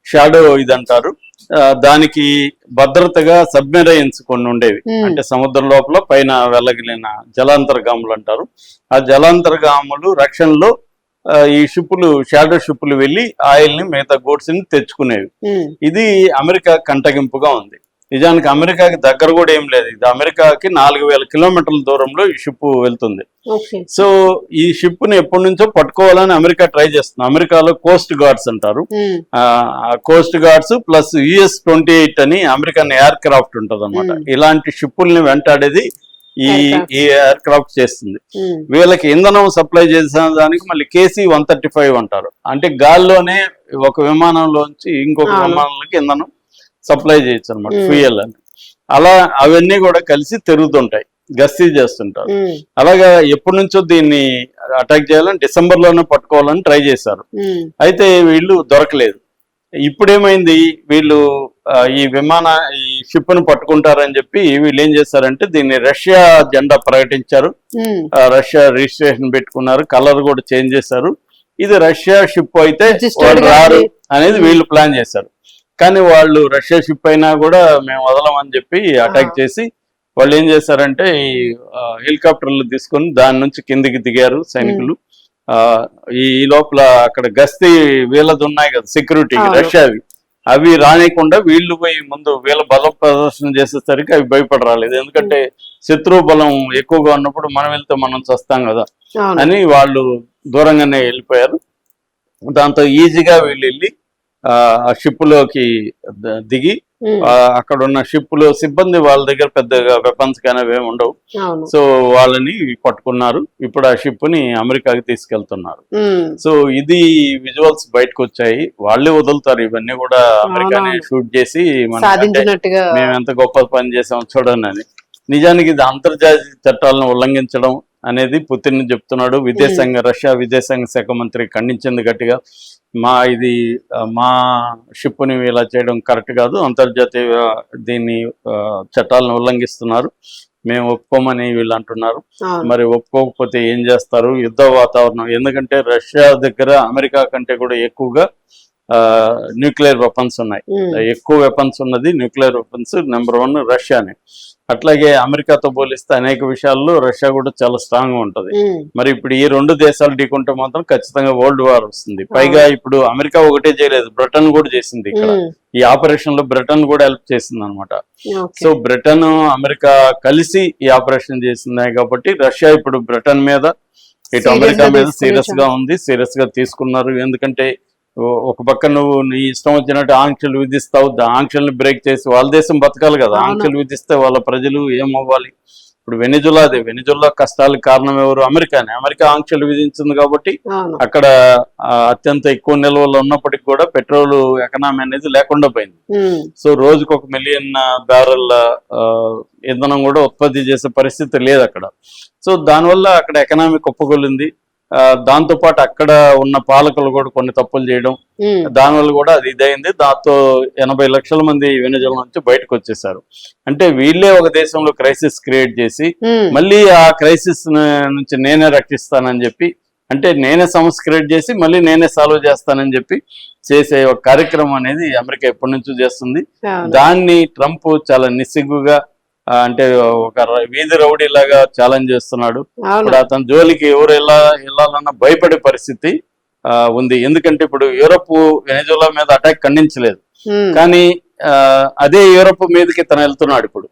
Shadow ఇది అంటారు. దానికి భద్రతగా సబ్మెరైన్స్ కొన్ని ఉండేవి, అంటే సముద్రం లోపల పైన వెళ్ళగలిగిన జలాంతర్గాములు అంటారు. ఆ జలాంతర్గాములు రక్షణలో ఈ షిప్పులు, షాడో షిప్పులు వెళ్ళి ఆయిల్ ని, మిగతా గూడ్స్ ని తెచ్చుకునేవి. ఇది అమెరికా కంటగింపుగా ఉంది. నిజానికి అమెరికాకి దగ్గర కూడా ఏం లేదు. ఇది అమెరికాకి 4000 కిలోమీటర్ల దూరంలో ఈ షిప్ వెళ్తుంది. సో ఈ షిప్ ని ఎప్పటి నుంచో పట్టుకోవాలని అమెరికా ట్రై చేస్తుంది. అమెరికాలో కోస్ట్ గార్డ్స్ అంటారు. కోస్ట్ గార్డ్స్ ప్లస్ US-28 అని అమెరికన్ ఎయిర్ క్రాఫ్ట్ ఉంటది అనమాట. ఇలాంటి షిప్పుల్ని వెంటాడేది ఈ ఎయిర్ క్రాఫ్ట్ చేస్తుంది. వీళ్ళకి ఇంధనం సప్లై చేసిన దానికి మళ్ళీ KC-135 అంటారు. అంటే గాల్లోనే ఒక విమానంలోంచి ఇంకొక విమానంలోకి ఇంధనం సప్లై చేయొచ్చు అనమాట, ఫ్యూయల్ అని. అలా అవన్నీ కూడా కలిసి తిరుగుతుంటాయి, గస్తీ చేస్తుంటారు. అలాగా ఎప్పటి నుంచో దీన్ని అటాక్ చేయాలని డిసెంబర్లోనే పట్టుకోవాలని ట్రై చేశారు. అయితే వీళ్ళు దొరకలేదు. ఇప్పుడేమైంది, వీళ్ళు ఈ షిప్ ను పట్టుకుంటారని చెప్పి వీళ్ళు ఏం చేశారంటే దీన్ని రష్యా జెండా ప్రకటించారు. రష్యా రిజిస్ట్రేషన్ పెట్టుకున్నారు, కలర్ కూడా చేంజ్ చేశారు. ఇది రష్యా షిప్ అయితే వాళ్ళు రారు అనేది వీళ్ళు ప్లాన్ చేశారు. కానీ వాళ్ళు రష్యా షిప్ అయినా కూడా మేము వదలమని చెప్పి అటాక్ చేసి వాళ్ళు ఏం చేశారంటే ఈ హెలికాప్టర్లు తీసుకొని దాని నుంచి కిందికి దిగారు సైనికులు. ఈ లోపల అక్కడ గస్తీ వీళ్ళది ఉన్నాయి కదా సెక్యూరిటీ రష్యావి, అవి రానియకుండా వీళ్ళు పోయి ముందు వీళ్ళ బల ప్రదర్శన చేసేసరికి అవి భయపడి రాలేదు. ఎందుకంటే శత్రువు బలం ఎక్కువగా ఉన్నప్పుడు మనం వెళ్తే మనం చస్తాం కదా అని వాళ్ళు దూరంగానే వెళ్ళిపోయారు. దాంతో ఈజీగా వీళ్ళు వెళ్ళి ఆ షిప్లోకి దిగి అక్కడ ఉన్న షిప్లో సిబ్బంది వాళ్ళ దగ్గర పెద్దగా వెపన్స్ కానీ అవేమి ఉండవు. సో వాళ్ళని పట్టుకున్నారు. ఇప్పుడు ఆ షిప్ ని అమెరికాకి తీసుకెళ్తున్నారు. సో ఇది విజువల్స్ బయటకు వచ్చాయి. వాళ్ళే వదులుతారు ఇవన్నీ కూడా, అమెరికానే షూట్ చేసి మేము ఎంత గొప్ప పని చేసాం చూడండి అని. నిజానికి ఇది అంతర్జాతీయ చట్టాలను ఉల్లంఘించడం అనేది పుతిన్ చెప్తున్నాడు. రష్యా విదేశాంగ శాఖ మంత్రి ఖండించింది గట్టిగా. మా షిప్ని ఇలా చేయడం కరెక్ట్ కాదు, అంతర్జాతీయ దీన్ని చట్టాలను ఉల్లంఘిస్తున్నారు, మేము ఒప్పుకోమని వీళ్ళు అంటున్నారు. మరి ఒప్పుకోకపోతే ఏం చేస్తారు? యుద్ధ వాతావరణం. ఎందుకంటే రష్యా దగ్గర అమెరికా కంటే కూడా ఎక్కువగా న్యూక్లియర్ వెపన్స్ ఉన్నాయి. ఎక్కువ వెపన్స్ ఉన్నది న్యూక్లియర్ వెపన్స్ నెంబర్ 1 రష్యానే. అట్లాగే అమెరికాతో పోలిస్తే అనేక విషయాల్లో రష్యా కూడా చాలా స్ట్రాంగ్ గా ఉంటది. మరి ఇప్పుడు ఈ 2 దేశాలు ఢీకుంటే మాత్రం ఖచ్చితంగా వరల్డ్ వార్ వస్తుంది. పైగా ఇప్పుడు అమెరికా ఒకటే చేయలేదు, బ్రిటన్ కూడా చేసింది. ఇక్కడ ఈ ఆపరేషన్ లో బ్రిటన్ కూడా హెల్ప్ చేసింది అనమాట. సో బ్రిటన్ అమెరికా కలిసి ఈ ఆపరేషన్ చేసింది కాబట్టి రష్యా ఇప్పుడు బ్రిటన్ మీద, ఇటు అమెరికా మీద సీరియస్ గా ఉంది, సీరియస్ గా తీసుకున్నారు. ఎందుకంటే ఒక పక్క నువ్వు నీ ఇష్టం వచ్చినట్టు ఆంక్షలు విధిస్తావు, ఆంక్షల్ని బ్రేక్ చేసి వాళ్ళ దేశం బతకాలి కదా. ఆంక్షలు విధిస్తే వాళ్ళ ప్రజలు ఏమవ్వాలి? ఇప్పుడు వెనిజులా కష్టాలకు కారణం ఎవరు? అమెరికానే. అమెరికా ఆంక్షలు విధించింది కాబట్టి అక్కడ అత్యంత ఎక్కువ నిల్వలు ఉన్నప్పటికీ కూడా పెట్రోల్ ఎకనామీ అనేది లేకుండా పోయింది. సో రోజుకు 1 మిలియన్ బ్యారెల్ ఇంధనం కూడా ఉత్పత్తి చేసే పరిస్థితి లేదు అక్కడ. సో దానివల్ల అక్కడ ఎకనామీ కుప్పగొలింది. దాంతో పాటు అక్కడ ఉన్న పాలకులు కూడా కొన్ని తప్పులు చేయడం, దానివల్ల కూడా అది ఇదైంది. దాంతో 80 లక్షల మంది వెనిజులా నుంచి బయటకు వచ్చేసారు. అంటే వీళ్ళే ఒక దేశంలో క్రైసిస్ క్రియేట్ చేసి మళ్ళీ ఆ క్రైసిస్ నుంచి నేనే రక్షిస్తానని చెప్పి, అంటే నేనే సమస్య క్రియేట్ చేసి మళ్ళీ నేనే సాల్వ్ చేస్తానని చెప్పి చేసే ఒక కార్యక్రమం అనేది అమెరికా ఎప్పటి నుంచో చేస్తుంది. దాన్ని ట్రంప్ చాలా నిస్సిగ్గుగా, అంటే ఒక వీధి రౌడీ లాగా ఛాలెంజ్ చేస్తున్నాడు. ఇప్పుడు అతని జోలికి ఎవరు వెళ్ళాలన్నా భయపడే పరిస్థితి ఉంది. ఎందుకంటే ఇప్పుడు యూరోప్ వెనిజులా మీద అటాక్ ఖండించలేదు, కానీ అదే యూరోప్ మీదకి తను వెళ్తున్నాడు. ఇప్పుడు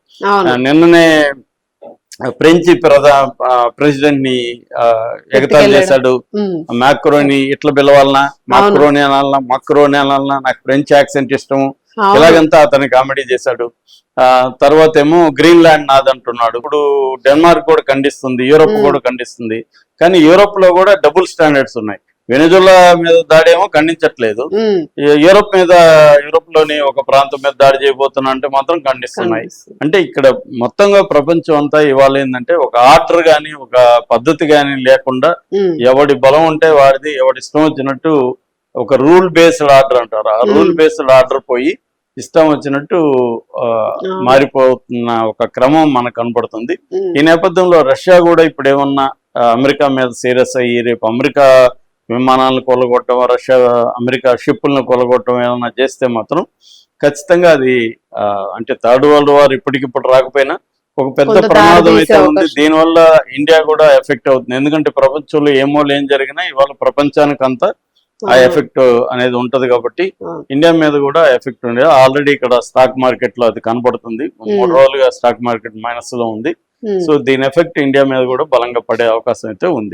నిన్ననే ఫ్రెంచ్ ప్రెసిడెంట్ ని ఎగతాళి చేశాడు. మాక్రోని ఇట్లా పిలవాలన్నా, మక్రోని అనాలన్నా, నాకు ఫ్రెంచ్ యాక్సెంట్ ఇష్టము, ఇలాగంతా అతని కామెడీ చేశాడు. తర్వాత ఏమో గ్రీన్లాండ్ నాదంటున్నాడు. ఇప్పుడు డెన్మార్క్ కూడా ఖండిస్తుంది, యూరోప్ కూడా ఖండిస్తుంది. కానీ యూరోప్ లో కూడా డబుల్ స్టాండర్డ్స్ ఉన్నాయి. వెనిజులా మీద దాడి ఏమో ఖండించట్లేదు, యూరోప్ లోని ఒక ప్రాంతం మీద దాడి చేయబోతున్నా అంటే మాత్రం ఖండిస్తున్నాయి. అంటే ఇక్కడ మొత్తంగా ప్రపంచం అంతా ఇవాళ ఏంటంటే ఒక ఆర్డర్ గాని ఒక పద్ధతి గాని లేకుండా ఎవడి బలం ఉంటే వాడిది, ఎవడి ఇష్టం వచ్చినట్టు ఒక రూల్ బేస్డ్ ఆర్డర్ అంటారు, ఆ రూల్ బేస్డ్ ఆర్డర్ పోయి ఇష్టం వచ్చినట్టు మారిపోతున్న ఒక క్రమం మనకు కనపడుతుంది. ఈ నేపథ్యంలో రష్యా కూడా ఇప్పుడు ఏమన్నా అమెరికా మీద సీరియస్ అయ్యి రేపు అమెరికా విమానాలను కొలగొట్టడం, రష్యా అమెరికా షిప్పులను కొలగొట్టడం ఏమైనా చేస్తే మాత్రం ఖచ్చితంగా అది అంటే థర్డ్ వరల్డ్ వార్ ఇప్పటికిప్పుడు రాకపోయినా ఒక పెద్ద కొంత ప్రమాదం దారి అయితే తీసే ఉంది. అవకాశం. దీనివల్ల ఇండియా కూడా ఎఫెక్ట్ అవుతుంది. ఎందుకంటే ప్రపంచంలో ఏం జరిగినా ఇవాళ ప్రపంచానికి అంతా ఆ ఎఫెక్ట్ అనేది ఉంటది కాబట్టి ఇండియా మీద కూడా ఎఫెక్ట్ ఉంది. ఆల్రెడీ ఇక్కడ స్టాక్ మార్కెట్ లో అది కనబడుతుంది. 3 రోజులుగా స్టాక్ మార్కెట్ మైనస్ లో ఉంది. సో దీని ఎఫెక్ట్ ఇండియా మీద కూడా బలంగా పడే అవకాశం అయితే ఉంది.